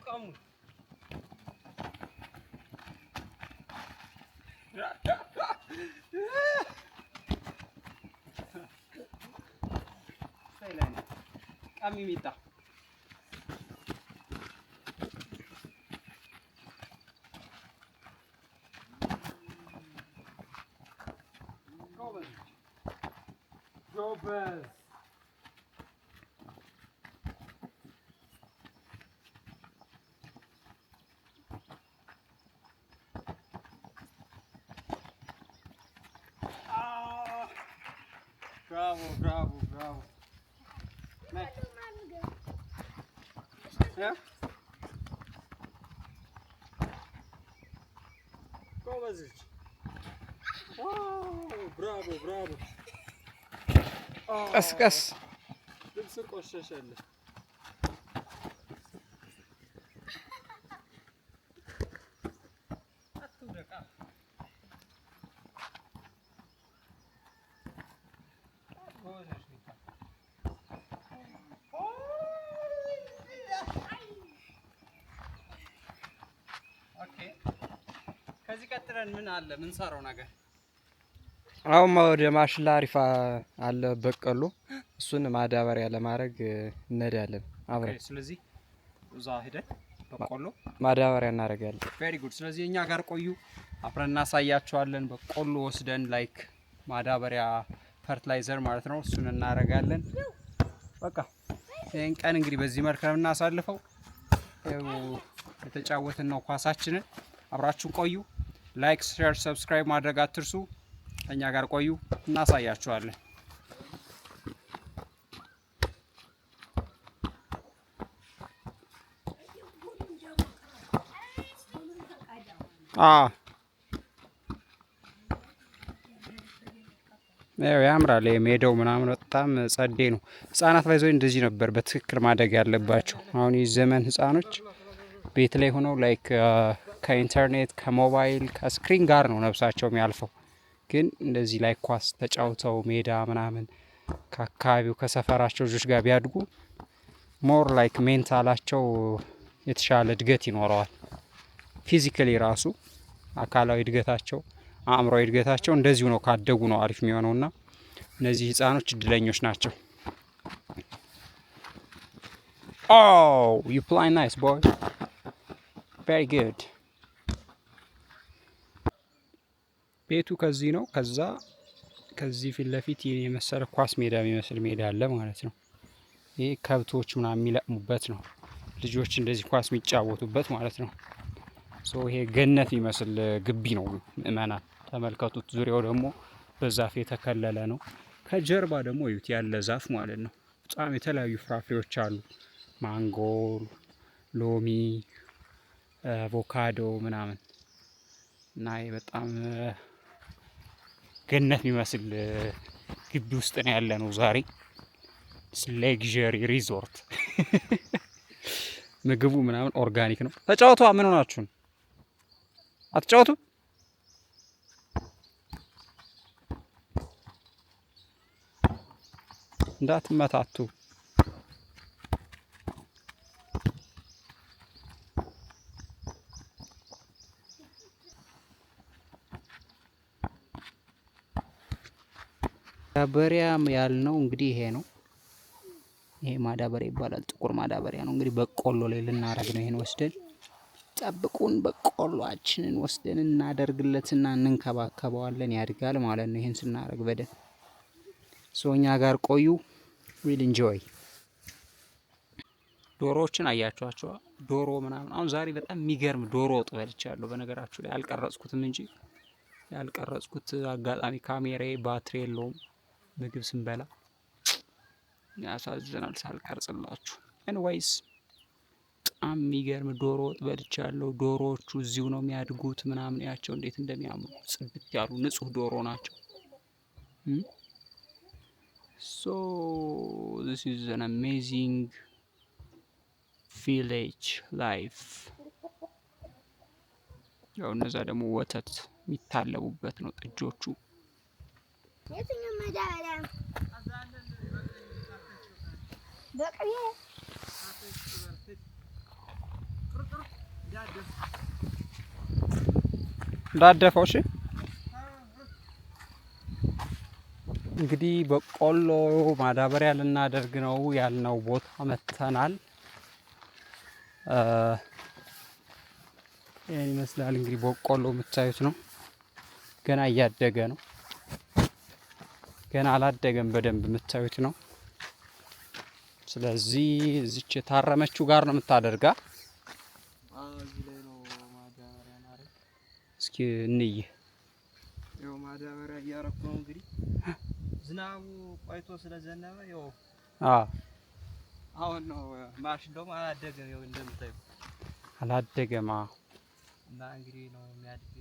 A: Kamu. Thailand. Kami minta. Gobes. Bravo, bravo, bravo. Next. Yeah? Kovacic. Oh, bravo, bravo.
C: ቀስቀስ
A: ልብስ ቆሸሸልህ። ከዚህ ቀጥለን ምን አለ ምን ሰራው ነገር?
C: አሁን ወደ ማሽላ አሪፋ አለ በቀሎ እሱን ማዳበሪያ ለማድረግ እንሄዳለን አብረን።
A: ስለዚህ እዛ ሄደን በቆሎ
C: ማዳበሪያ እናደርጋለን።
A: ቬሪ ጉድ። ስለዚህ እኛ ጋር ቆዩ አብረን እናሳያቸዋለን። በቆሎ ወስደን ላይክ ማዳበሪያ ፈርቲላይዘር ማለት ነው እሱን እናደርጋለን። በቃ ይሄን ቀን እንግዲህ በዚህ መልኩ ነው እናሳልፈው። የተጫወትን ነው ኳሳችንን። አብራችሁን ቆዩ። ላይክ፣ ሼር፣ ሰብስክራይብ ማድረግ አትርሱ። እኛ ጋር ቆዩ እናሳያችኋለን። ያምራል ሜዳው ምናምን በጣም ጸዴ ነው። ህጻናት ባይዘው እንደዚህ ነበር በትክክል ማደግ ያለባቸው። አሁን የዘመን ህጻኖች ቤት ላይ ሆነው ላይክ ከኢንተርኔት ከሞባይል ከስክሪን ጋር ነው ነፍሳቸው የሚያልፈው። ግን እንደዚህ ላይ ኳስ ተጫውተው ሜዳ ምናምን ከአካባቢው ከሰፈራቸው ልጆች ጋር ቢያድጉ ሞር ላይክ ሜንታላቸው የተሻለ እድገት ይኖረዋል። ፊዚካሊ ራሱ አካላዊ እድገታቸው አእምሮዊ እድገታቸው እንደዚሁ ነው ካደጉ ነው አሪፍ የሚሆነውና እነዚህ ህፃኖች እድለኞች ናቸው። Oh, you play nice boy. Very good. ቤቱ ከዚህ ነው። ከዚህ ፊት ለፊት የመሰለ ኳስ ሜዳ የሚመስል ሜዳ አለ ማለት ነው። ይሄ ከብቶች ምናምን የሚለቅሙበት ነው። ልጆች እንደዚህ ኳስ የሚጫወቱበት ማለት ነው። ይሄ ገነት የሚመስል ግቢ ነው። ምእመናን ተመልከቱት። ዙሪያው ደግሞ በዛፍ የተከለለ ነው። ከጀርባ ደግሞ እዩት ያለ ዛፍ ማለት ነው። በጣም የተለያዩ ፍራፍሬዎች አሉ። ማንጎ፣ ሎሚ፣ አቮካዶ ምናምን እና በጣም ገነት የሚመስል ግቢ ውስጥ ነው ያለነው ዛሬ። ሌክዠሪ ሪዞርት ምግቡ ምናምን ኦርጋኒክ ነው። ተጫወቱ። ምን ሆናችሁ ነው? አትጫወቱ? እንዳትመታቱ። ማዳበሪያ ያልነው እንግዲህ ይሄ ነው። ይሄ ማዳበሪያ ይባላል። ጥቁር ማዳበሪያ ነው። እንግዲህ በቆሎ ላይ ልናደርግ ነው። ይሄን ወስደን ጠብቁን። በቆሎአችንን ወስደን እናደርግለትና እንንከባከበዋለን። ያድጋል ማለት ነው። ይሄን ስናደርግ በደንብ ሶኛ ጋር ቆዩ። ዊል ኢንጆይ። ዶሮዎችን አያችኋቸው? ዶሮ ምናምን አሁን ዛሬ በጣም የሚገርም ዶሮ ወጥ በልቻለሁ። በነገራችሁ ላይ አልቀረጽኩትም እንጂ ያልቀረጽኩት አጋጣሚ ካሜራዬ ባትሪ የለውም። ምግብ ስንበላ ያሳዝናል ሳልቀርጽላችሁ። ኤንዌይስ በጣም የሚገርም ዶሮ ወጥ በልቻለሁ። ዶሮዎቹ እዚሁ ነው የሚያድጉት ምናምን ያቸው እንዴት እንደሚያምሩ ጽድት ያሉ ንጹህ ዶሮ ናቸው። ሶ this is an amazing village life። ያው እነዛ ደግሞ ወተት የሚታለቡበት ነው ጥጆቹ።
D: የትኛው ማዳበሪያ በቅቤ
A: እንዳደፈው። እሺ እንግዲህ በቆሎ ማዳበሪያ ልናደርግ ነው ያልነው ቦታ መተናል። ይሄን ይመስላል እንግዲህ በቆሎ የምታዩት ነው። ገና እያደገ ነው። ገና አላደገም በደንብ የምታዩት ነው። ስለዚህ እዚች የታረመችው ጋር ነው የምታደርጋ።
C: እዚህ ላይ ነው ማዳበሪያ ማድረግ።
A: እስኪ እንይ።
C: ያው ማዳበሪያ እያረኩ ነው እንግዲህ ዝናቡ ቆይቶ ስለዘነበ ያው አሁን ነው ማሽን ደግሞ አላደገም። ያው እንደምታዩ
A: አላደገማ
C: እና እንግዲህ ነው የሚያድግ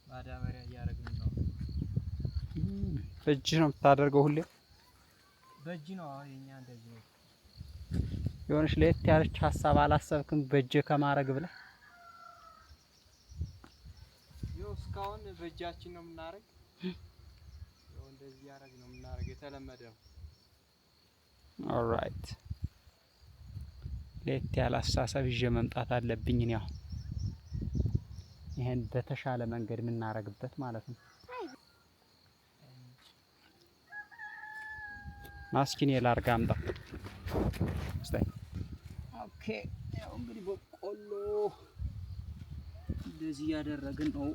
C: ማዳበሪያ እያረግን ነው።
A: በእጅ ነው የምታደርገው ሁሌ?
C: በእጅ ነው የኛ እንደዚህ ነው።
A: የሆነች ለየት ያለች ሀሳብ አላሰብክም በእጅ ከማድረግ ብለህ?
C: ያው እስካሁን በእጃችን ነው የምናረግ። ያው እንደዚህ ያረግ ነው የምናረግ የተለመደ ነው።
A: ኦልራይት ለየት ያለ አስተሳሰብ ይዤ መምጣት አለብኝ ነው ያው ይሄን በተሻለ መንገድ የምናረግበት ማለት ነው። ማስኪን የላርጋ አምጣ። ኦኬ ያው እንግዲህ በቆሎ እንደዚህ ያደረግን ነው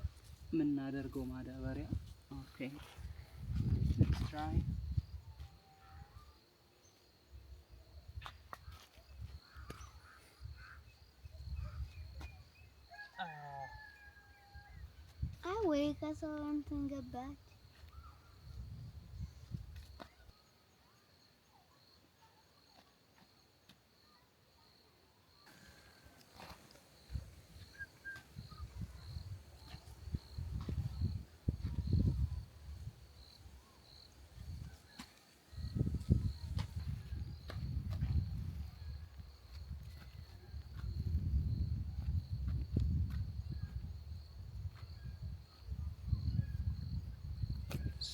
A: የምናደርገው ማዳበሪያ። ኦኬ ሌትስ ትራይ።
D: ወይ ከሰው እንትን ገባች።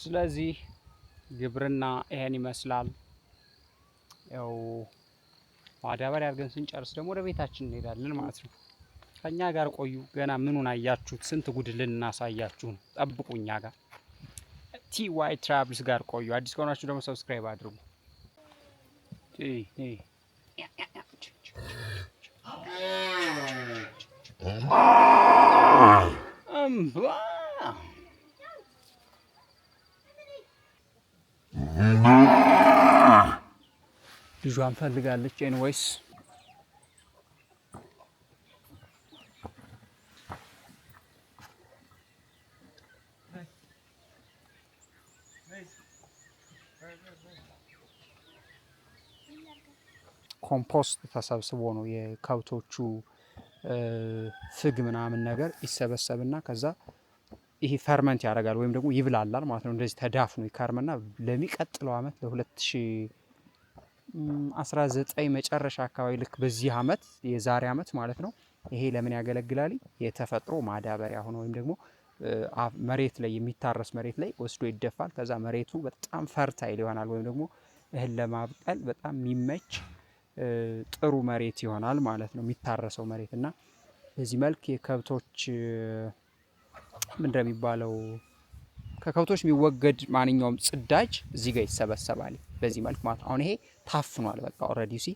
A: ስለዚህ ግብርና ይሄን ይመስላል። ያው ማዳበሪያ አድርገን ስንጨርስ ደግሞ ወደ ቤታችን እንሄዳለን ማለት ነው። ከኛ ጋር ቆዩ። ገና ምኑን አያችሁት? ስንት ጉድ ልናሳያችሁ ነው። ጠብቁ እኛ ጋር TY ትራቭልስ ጋር ቆዩ። አዲስ ከሆናችሁ ደግሞ ሰብስክራይብ አድርጉ። ልጇን ፈልጋለች። ኤንዌይስ ኮምፖስት ተሰብስቦ ነው የከብቶቹ ፍግ ምናምን ነገር ይሰበሰብና ከዛ ይሄ ፈርመንት ያደርጋል ወይም ደግሞ ይብላላል ማለት ነው። እንደዚህ ተዳፍኖ ይከርምና ለሚቀጥለው አመት ለ2019 መጨረሻ አካባቢ ልክ በዚህ አመት የዛሬ አመት ማለት ነው ይሄ ለምን ያገለግላል? የተፈጥሮ ማዳበሪያ ሆኖ ወይም ደግሞ መሬት ላይ የሚታረስ መሬት ላይ ወስዶ ይደፋል። ከዛ መሬቱ በጣም ፈርታይል ይሆናል ወይም ደግሞ እህል ለማብቀል በጣም የሚመች ጥሩ መሬት ይሆናል ማለት ነው የሚታረሰው መሬት እና በዚህ መልክ የከብቶች ምንድነው የሚባለው ከከብቶች የሚወገድ ማንኛውም ጽዳጅ እዚህ ጋር ይሰበሰባል በዚህ መልክ ማለት ነው። አሁን ይሄ ታፍኗል በቃ ኦልሬዲ ሲ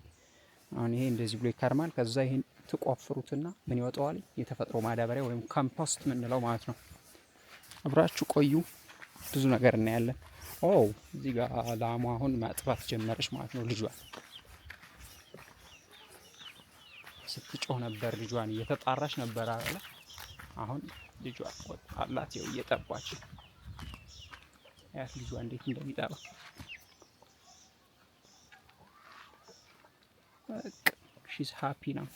A: አሁን ይሄ እንደዚህ ብሎ ይከርማል። ከዛ ይሄን ትቆፍሩትና ምን ይወጣዋል? የተፈጥሮ ማዳበሪያ ወይም ኮምፖስት ምንለው ማለት ነው። አብራችሁ ቆዩ፣ ብዙ ነገር እናያለን። ኦ እዚህ ጋር ላሟ አሁን ማጥባት ጀመረች ማለት ነው። ልጇን ስትጮህ ነበር፣ ልጇን እየተጣራች ነበር አለ። አሁን ልጇ ወጣላት፣ ይኸው እየጠባች ያት ልጇ እንዴት እንደሚጠባ ሺዝ ሃፒ ነው።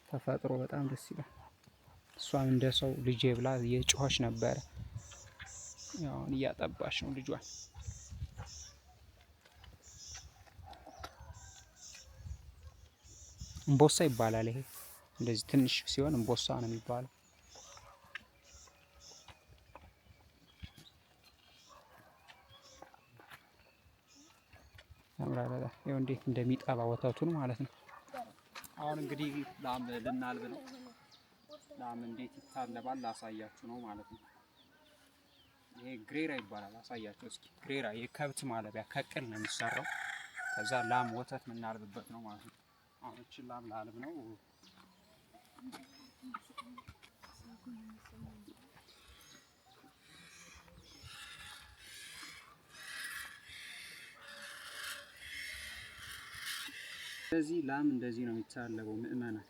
A: ተፈጥሮ በጣም ደስ ይላል። እሷም እንደ ሰው ልጄ ብላ እየጮኸች ነበረ። አሁን እያጠባች ነው ልጇን። እምቦሳ ይባላል ይሄ። እንደዚህ ትንሽ ሲሆን እምቦሳ ነው የሚባለው። ያምራል በጣም። ይኸው እንዴት እንደሚጠባ ወተቱን ማለት ነው። አሁን እንግዲህ ላም ልናልብ ነው። ላም እንዴት ይታለባል ላሳያችሁ ነው ማለት ነው። ይሄ ግሬራ ይባላል። አሳያችሁ እስኪ። ግሬራ የከብት ማለቢያ ከቅል ነው የሚሰራው። ከዛ ላም ወተት የምናልብበት ነው ማለት ነው። አሁን እቺን ላም ላልብ ነው። ስለዚህ ላም እንደዚህ ነው የሚታለበው ምእመናን።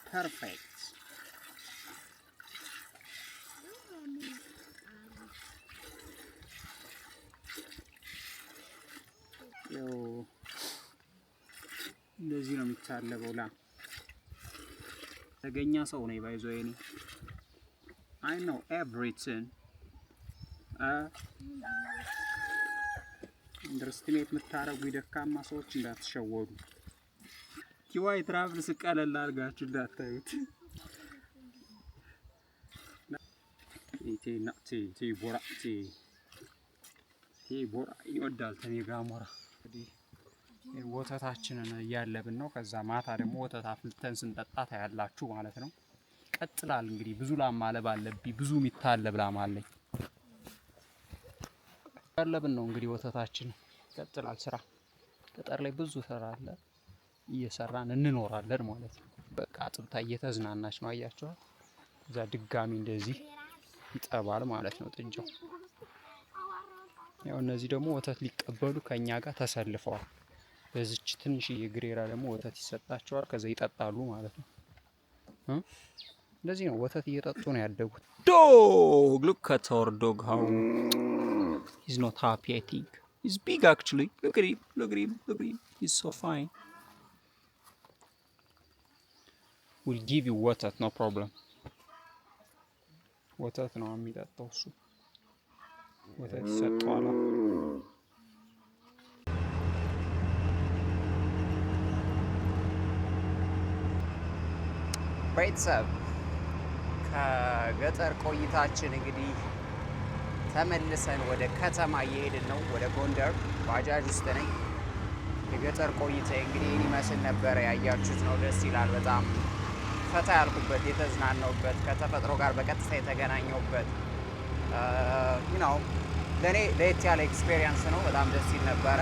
A: ፐርፌክት እንደዚህ ነው የሚታለበው ላም። ተገኛ ሰው ነው ባይዞ የኔ አይ ኖ ኤቭሪቲንግ አንደርስቲሜት የምታረጉ የደካማ ሰዎች እንዳትሸወዱ። ቲዋይ ትራቭል ስቀለል አድርጋችሁ እንዳታዩት። ቦራ ይወዳል ተኔ ጋሞራ። እንግዲህ ወተታችንን እያለብን ነው። ከዛ ማታ ደግሞ ወተት አፍልተን ስንጠጣ ታያላችሁ ማለት ነው። ቀጥላል እንግዲህ ብዙ ላም ማለብ አለብኝ። ብዙ የሚታለብ ላም አለኝ። ያለብን ነው እንግዲህ ወተታችን ቀጥላል። ስራ ገጠር ላይ ብዙ ስራ አለ። እየሰራን እንኖራለን ማለት ነው። በቃ አጥብታ እየተዝናናች ነው አያችኋል። እዛ ድጋሚ እንደዚህ ይጠባል ማለት ነው ጥጃው። ያው እነዚህ ደግሞ ወተት ሊቀበሉ ከኛ ጋር ተሰልፈዋል። በዚች ትንሽዬ ግሬራ ደግሞ ወተት ይሰጣቸዋል። ከዛ ይጠጣሉ ማለት ነው። እንደዚህ ነው ወተት እየጠጡ ነው ያደጉት። ዶግ look at our dog how he's not happy I think he's big actually look at him look at him look at him he's so fine. We'll give you water no problem. ወተት ነው የሚጠጣው እሱ። ወተት ይሰጠዋል። ቤተሰብ ከገጠር ቆይታችን እንግዲህ ተመልሰን ወደ ከተማ እየሄድን ነው። ወደ ጎንደር ባጃጅ ውስጥ ነኝ። የገጠር ቆይታ እንግዲህ ይህን ይመስል ነበረ። ያያችሁት ነው። ደስ ይላል በጣም ፈታ ያልኩበት፣ የተዝናናውበት፣ ከተፈጥሮ ጋር በቀጥታ የተገናኘውበት ነው። ለእኔ ለየት ያለ ኤክስፔሪየንስ ነው። በጣም ደስ ይል ነበረ።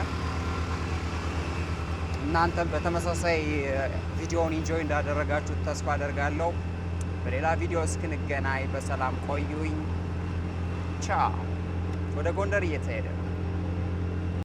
A: እናንተም በተመሳሳይ ቪዲዮውን ኢንጆይ እንዳደረጋችሁት ተስፋ አደርጋለሁ። በሌላ ቪዲዮ እስክንገናኝ በሰላም ቆዩኝ። ቻው። ወደ ጎንደር እየተሄደ